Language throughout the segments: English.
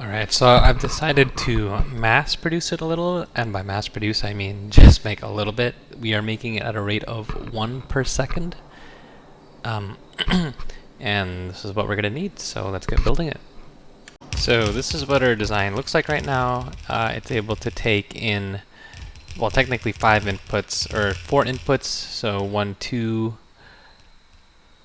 Alright, so I've decided to mass produce it a little, and by mass produce I mean just make a little bit. We are making it at a rate of 1 per second. And this is what we're going to need, so let's get building it. So this is what our design looks like right now. It's able to take in, well, technically 5 inputs, or 4 inputs, so 1, 2,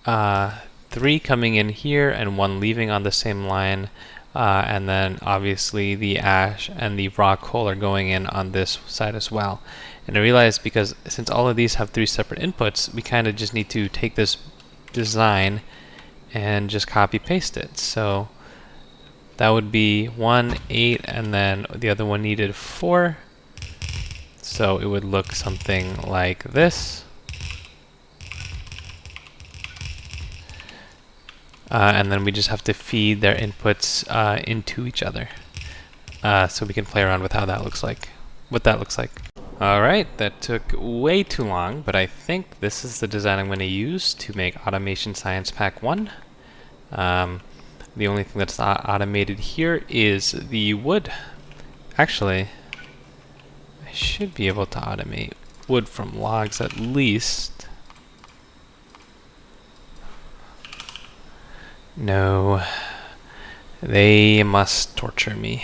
3 coming in here and 1 leaving on the same line. And then obviously the ash and the raw coal are going in on this side as well. And I realized because since all of these have 3 separate inputs, we kind of just need to take this design and just copy paste it. So that would be 1, 8, and then the other one needed 4. So it would look something like this. And then we just have to feed their inputs into each other, so we can play around with how that looks like, what that looks like. Alright, that took way too long, but I think this is the design I'm going to use to make Automation Science Pack 1. The only thing that's not automated here is the wood. Actually, I should be able to automate wood from logs at least. No, they must torture me.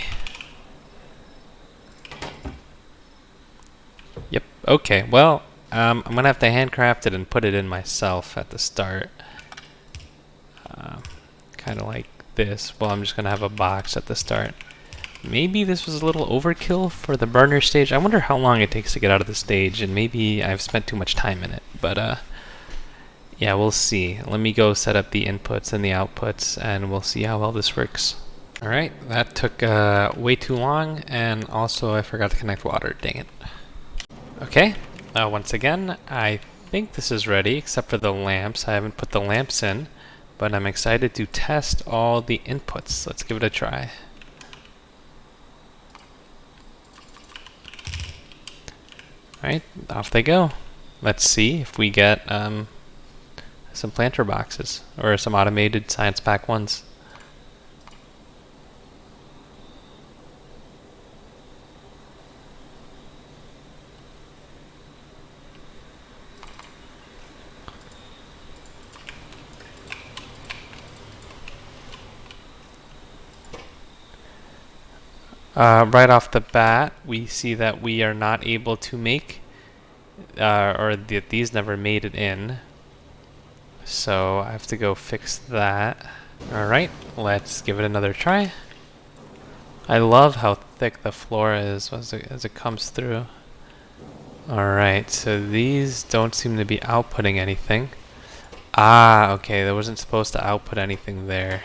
Yep, okay, well, I'm gonna have to handcraft it and put it in myself at the start. Kind of like this. Well, I'm just gonna have a box at the start. Maybe this was a little overkill for the burner stage. I wonder how long it takes to get out of the stage, and maybe I've spent too much time in it, but yeah, we'll see. Let me go set up the inputs and the outputs, and we'll see how well this works. Alright, that took way too long, and also I forgot to connect water, dang it. Okay, once again, I think this is ready, except for the lamps. I haven't put the lamps in, but I'm excited to test all the inputs. Let's give it a try. Alright, off they go. Let's see if we get some planter boxes, or some automated Science Pack 1s. Right off the bat, we see that we are not able to make, or that these never made it in. So I have to go fix that. Alright, let's give it another try. I love how thick the floor is as it comes through. Alright, so these don't seem to be outputting anything. Ah, okay, that wasn't supposed to output anything there.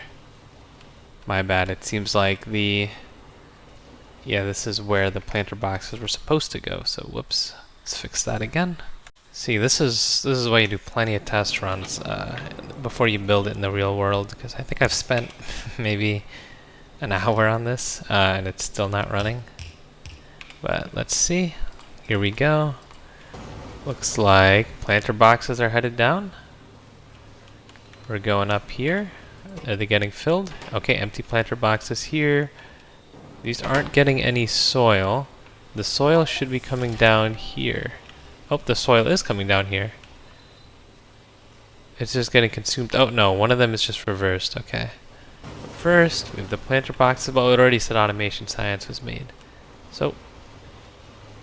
My bad, it seems like yeah, this is where the planter boxes were supposed to go, so whoops. Let's fix that again. See, this is why you do plenty of test runs before you build it in the real world, because I think I've spent maybe an hour on this and it's still not running. But let's see. Here we go. Looks like planter boxes are headed down. We're going up here. Are they getting filled? Okay, empty planter boxes here. These aren't getting any soil. The soil should be coming down here. Oh, the soil is coming down here. It's just getting consumed. Oh no, one of them is just reversed. Okay. First, we have the planter boxes. Well, it already said automation science was made. So,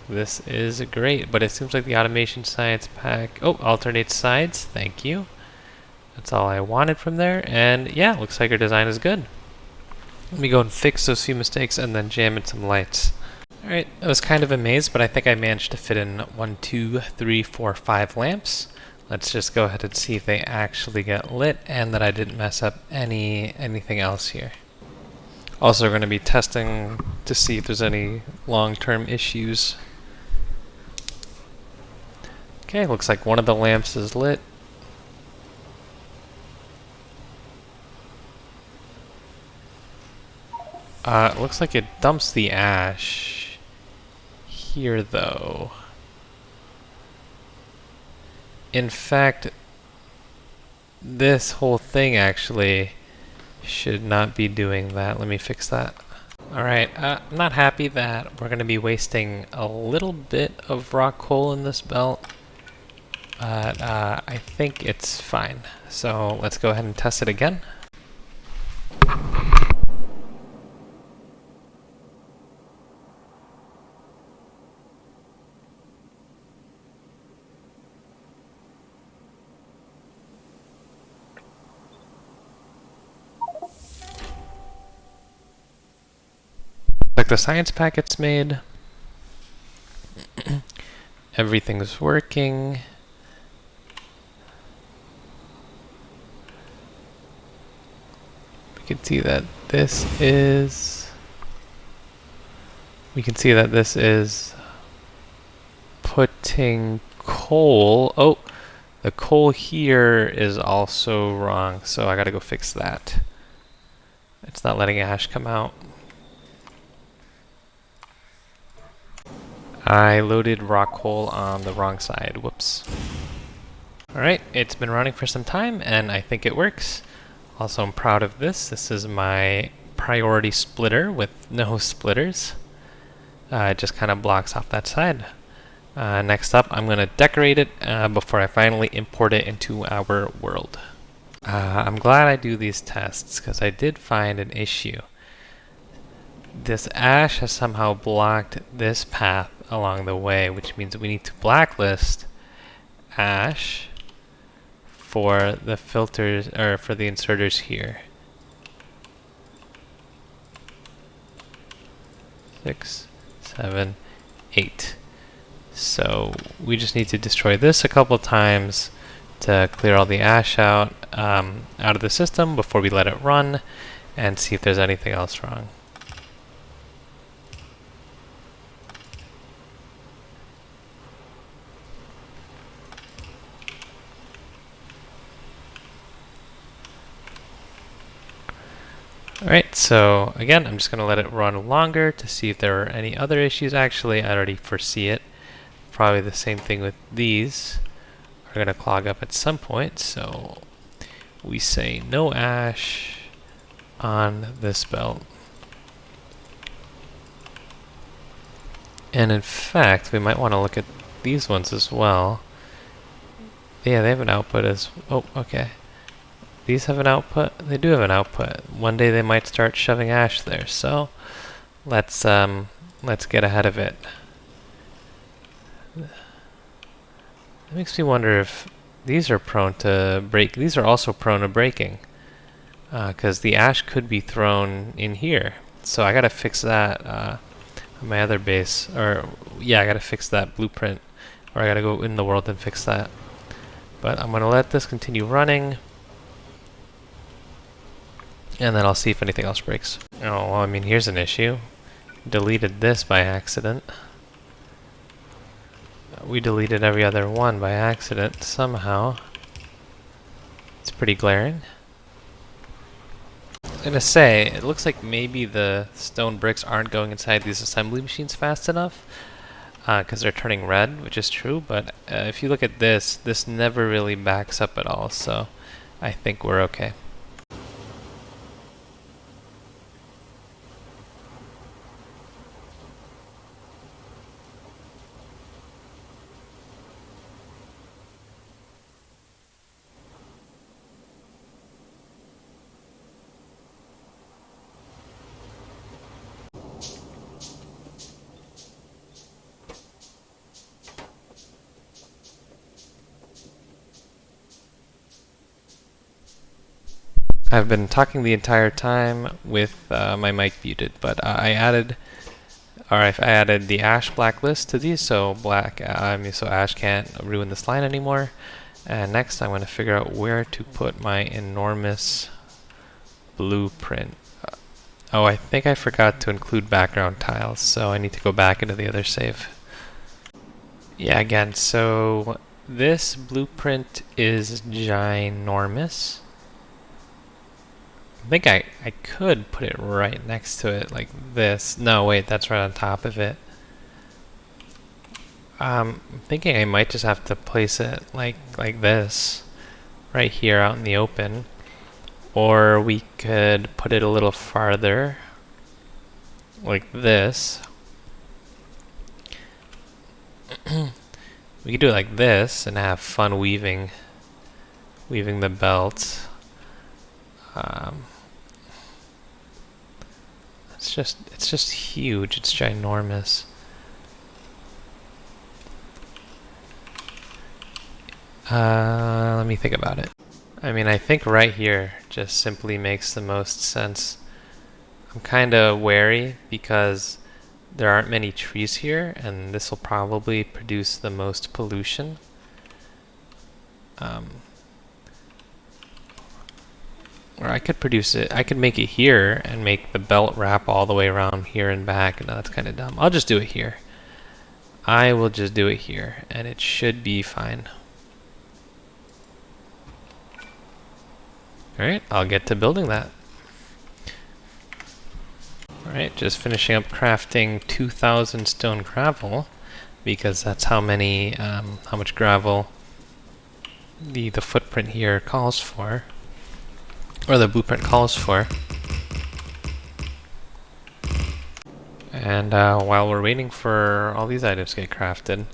this is great, but it seems like the automation science pack... Oh, alternates sides. Thank you. That's all I wanted from there. And yeah, looks like our design is good. Let me go and fix those few mistakes and then jam in some lights. Alright, I was kind of amazed, but I think I managed to fit in 1, 2, 3, 4, 5 lamps. Let's just go ahead and see if they actually get lit and that I didn't mess up anything else here. Also, we're going to be testing to see if there's any long-term issues. Okay, looks like one of the lamps is lit. It looks like it dumps the ash here, though. In fact, this whole thing actually should not be doing that. Let me fix that. Alright, I'm not happy that we're going to be wasting a little bit of rock coal in this belt, but I think it's fine. So let's go ahead and test it again. Like the science packet's made. Everything's working. We can see that this is putting coal. Oh, the coal here is also wrong, so I gotta go fix that. It's not letting ash come out. I loaded rock coal on the wrong side. Whoops. Alright, it's been running for some time and I think it works. Also, I'm proud of this. This is my priority splitter with no splitters. It just kind of blocks off that side. Next up, I'm going to decorate it before I finally import it into our world. I'm glad I do these tests because I did find an issue. This ash has somehow blocked this path along the way, which means we need to blacklist ash for the filters, or for the inserters here. 6, 7, 8. So we just need to destroy this a couple times to clear all the ash out of the system before we let it run and see if there's anything else wrong. Alright, so again, I'm just going to let it run longer to see if there are any other issues. Actually, I already foresee it. Probably the same thing with these. Are going to clog up at some point, so we say no ash on this belt. And in fact, we might want to look at these ones as well. Yeah, they have an output as... Oh, okay. These have an output? They do have an output. One day they might start shoving ash there, so let's get ahead of it. That makes me wonder if these are prone to break. These are also prone to breaking, because the ash could be thrown in here. So I gotta fix that on my other base, or yeah, I gotta fix that blueprint, or I gotta go in the world and fix that. But I'm gonna let this continue running. And then I'll see if anything else breaks. Oh, well, I mean, here's an issue. Deleted this by accident. We deleted every other one by accident somehow. It's pretty glaring. I was gonna say, it looks like maybe the stone bricks aren't going inside these assembly machines fast enough, because they're turning red, which is true, but if you look at this, this never really backs up at all, so I think we're okay. I've been talking the entire time with my mic muted, but I added the ash blacklist to these, so so ash can't ruin this line anymore. And next, I'm going to figure out where to put my enormous blueprint. Oh, I think I forgot to include background tiles, so I need to go back into the other save. Yeah, again, so this blueprint is ginormous. I think I could put it right next to it like this. No, wait, that's right on top of it. I'm thinking I might just have to place it like this, right here out in the open. Or we could put it a little farther. like this. We could do it like this and have fun weaving the belts. It's just huge. It's ginormous. Let me think about it. I mean, I think right here just simply makes the most sense. I'm kind of wary because there aren't many trees here, and this will probably produce the most pollution. Or I could produce it, I could make it here and make the belt wrap all the way around here and back. No, that's kind of dumb. I'll just do it here. I will just do it here, and it should be fine. Alright, I'll get to building that. Alright, just finishing up crafting 2,000 stone gravel, because that's how much gravel the footprint here calls for, or the blueprint calls for. And while we're waiting for all these items to get crafted,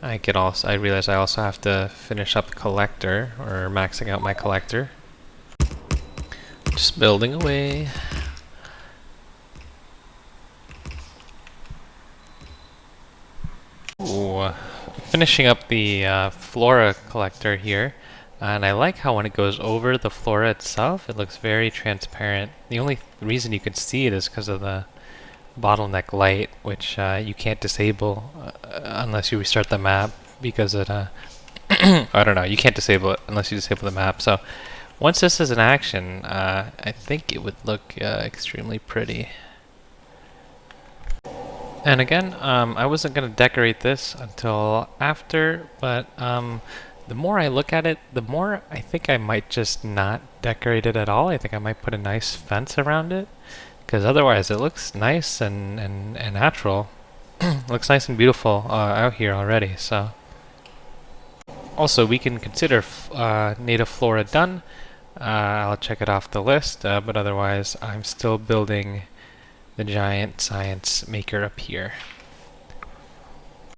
I realize I also have to finish up collector, or maxing out my collector. Just building away. Ooh, finishing up the flora collector here, and I like how when it goes over the flora itself, it looks very transparent. The only reason you can see it is because of the bottleneck light, which you can't disable unless you restart the map, because it I don't know, you can't disable it unless you disable the map. So once this is in action, I think it would look extremely pretty. And again, I wasn't going to decorate this until after, but the more I look at it, the more I think I might just not decorate it at all. I think I might put a nice fence around it, because otherwise it looks nice and natural. It looks nice and beautiful out here already. So also, we can consider native flora done. I'll check it off the list, but otherwise I'm still building the giant science maker up here.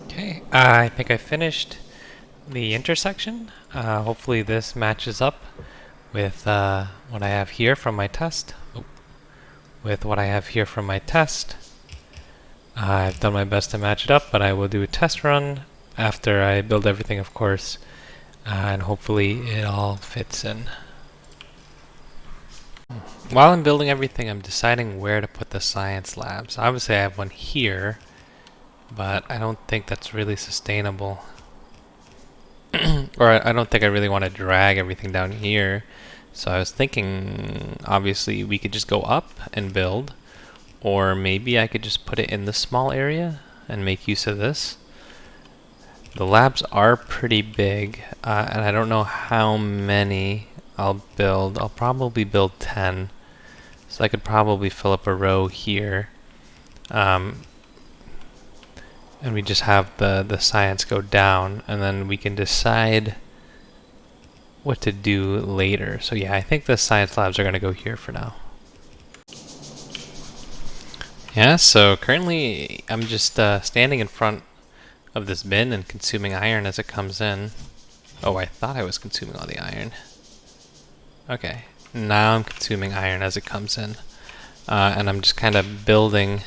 Okay, I think I finished the intersection. Hopefully this matches up with what I have here from my test. I've done my best to match it up, but I will do a test run after I build everything, of course, and hopefully it all fits in. While I'm building everything, I'm deciding where to put the science labs. Obviously I have one here, but I don't think that's really sustainable. Or I don't think I really want to drag everything down here. So I was thinking, obviously we could just go up and build, or maybe I could just put it in the small area and make use of this. The labs are pretty big, and I don't know how many I'll build. I'll probably build 10. So I could probably fill up a row here. And we just have the science go down, and then we can decide what to do later. So yeah, I think the science labs are going to go here for now. Yeah, so currently I'm just standing in front of this bin and consuming iron as it comes in. Oh, I thought I was consuming all the iron. Okay, now I'm consuming iron as it comes in. And I'm just kind of building,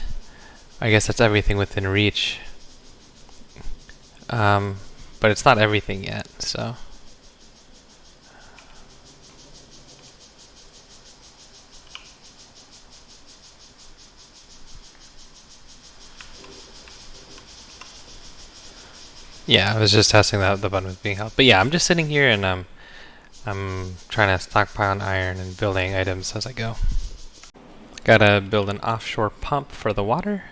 I guess that's everything within reach. But it's not everything yet, so. Yeah, I was just testing that the button was being held. But yeah, I'm just sitting here and I'm trying to stockpile iron and building items as I go. Gotta build an offshore pump for the water.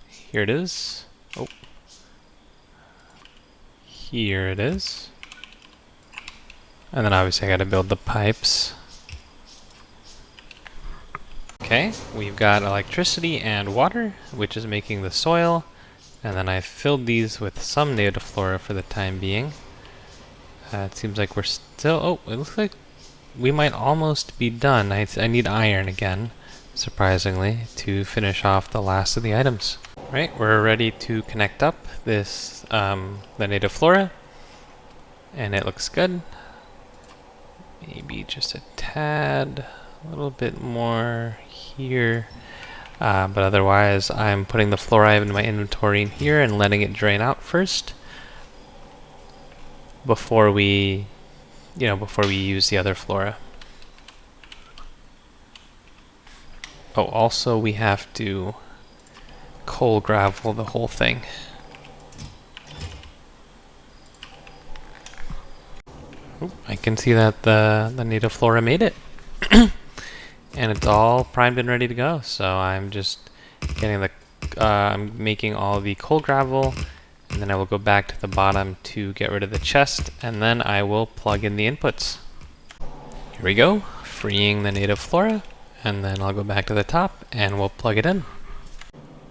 Here it is. Oh. Here it is. And then obviously I gotta build the pipes. Okay, we've got electricity and water, which is making the soil. And then I've filled these with some native flora for the time being. It seems like we're still... Oh, it looks like we might almost be done. I need iron again. surprisingly, to finish off the last of the items. Right, we're ready to connect up this the native flora, and it looks good. Maybe just a tad, a little bit more here, but otherwise I'm putting the flora in my inventory in here and letting it drain out first before we use the other flora. Oh, also we have to coal gravel the whole thing. Ooh, I can see that the native flora made it. And it's all primed and ready to go. So I'm just getting the I'm making all the coal gravel, and then I will go back to the bottom to get rid of the chest, and then I will plug in the inputs. Here we go, freeing the native flora, and then I'll go back to the top and we'll plug it in.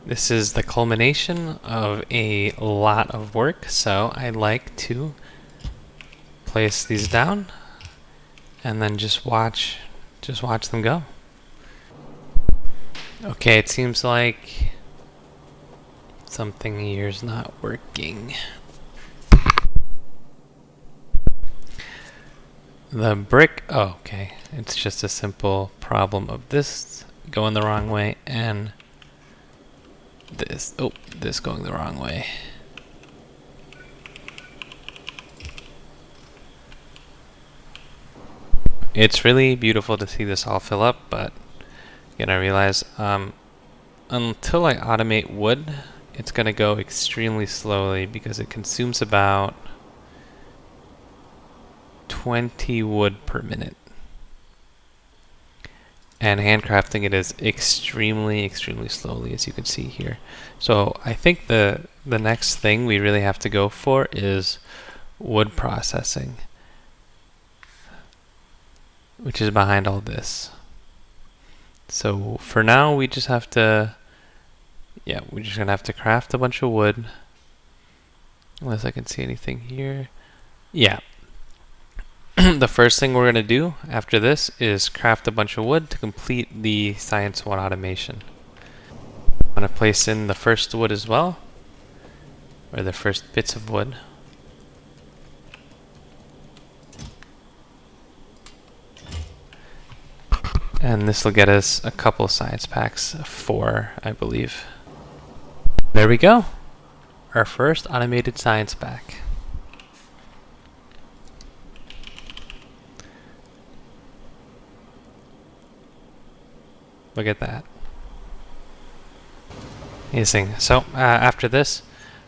This is the culmination of a lot of work, so I like to place these down and then just watch them go. Okay, it seems like something here's not working. The brick, oh, okay, it's just a simple problem of this going the wrong way and this going the wrong way. It's really beautiful to see this all fill up, but again, I realize until I automate wood, it's going to go extremely slowly because it consumes about 20 wood per minute. And handcrafting it is extremely slowly, as you can see here. So I think the next thing we really have to go for is wood processing, which is behind all this. So for now, we just have to, we're just gonna have to craft a bunch of wood. Unless I can see anything here. Yeah. The first thing we're gonna do after this is craft a bunch of wood to complete the Science 1 automation. I'm gonna place in the first wood as well, or the first bits of wood. And this will get us a couple science packs, 4, I believe. There we go. Our first automated science pack. Look at that. Amazing. So after this,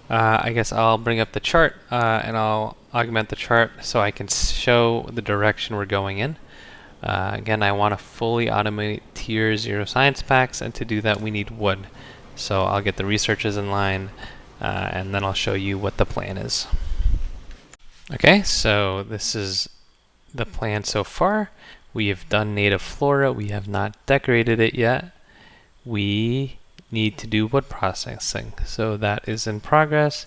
I guess I'll bring up the chart and I'll augment the chart so I can show the direction we're going in. Again, I want to fully automate tier 0 science packs, and to do that we need wood. So I'll get the researchers in line and then I'll show you what the plan is. Okay, so this is the plan so far. We have done native flora, we have not decorated it yet. We need to do wood processing, so that is in progress.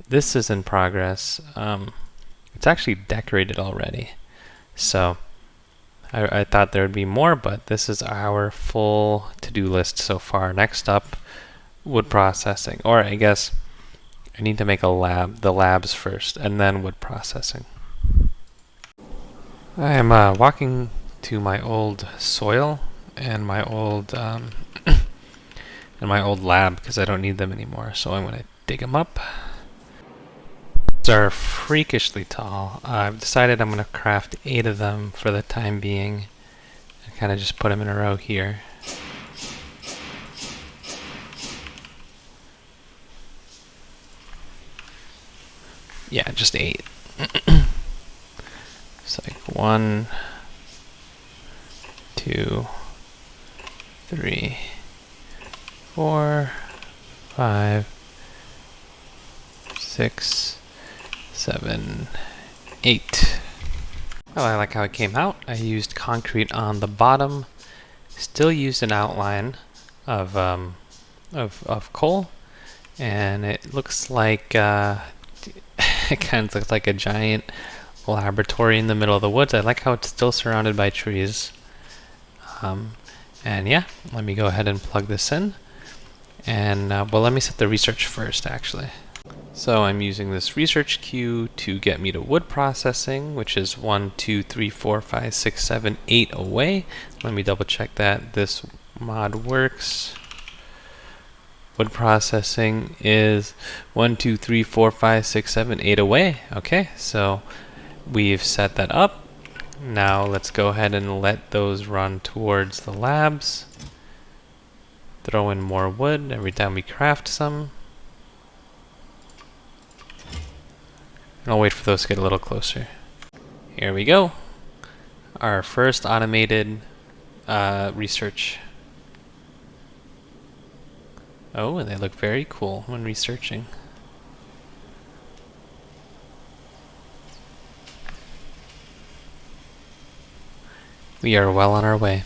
This is in progress. It's actually decorated already, so I thought there would be more, but this is our full to-do list so far. Next up, wood processing, or I guess I need to make a lab, the labs first, and then wood processing. I am walking to my old soil and my old lab because I don't need them anymore. So I'm going to dig them up. These are freakishly tall. I've decided I'm going to craft 8 of them for the time being, and kind of just put them in a row here. Yeah, just 8. It's like 1, 2, 3, 4, 5, 6, 7, 8. Well, I like how it came out. I used concrete on the bottom, still used an outline of coal, and it looks like it kind of looks like a giant laboratory in the middle of the woods. I like how it's still surrounded by trees. And And yeah, let me go ahead and plug this in. And well, let me set the research first, actually. So I'm using this research queue to get me to wood processing, which is 1, 2, 3, 4, 5, 6, 7, 8 away. Let me double check that this mod works. Wood processing is 1, 2, 3, 4, 5, 6, 7, 8 away. Okay, so we've set that up. Now let's go ahead and let those run towards the labs. Throw in more wood every time we craft some. And I'll wait for those to get a little closer. Here we go. Our first automated research. Oh, and they look very cool when researching. We are well on our way.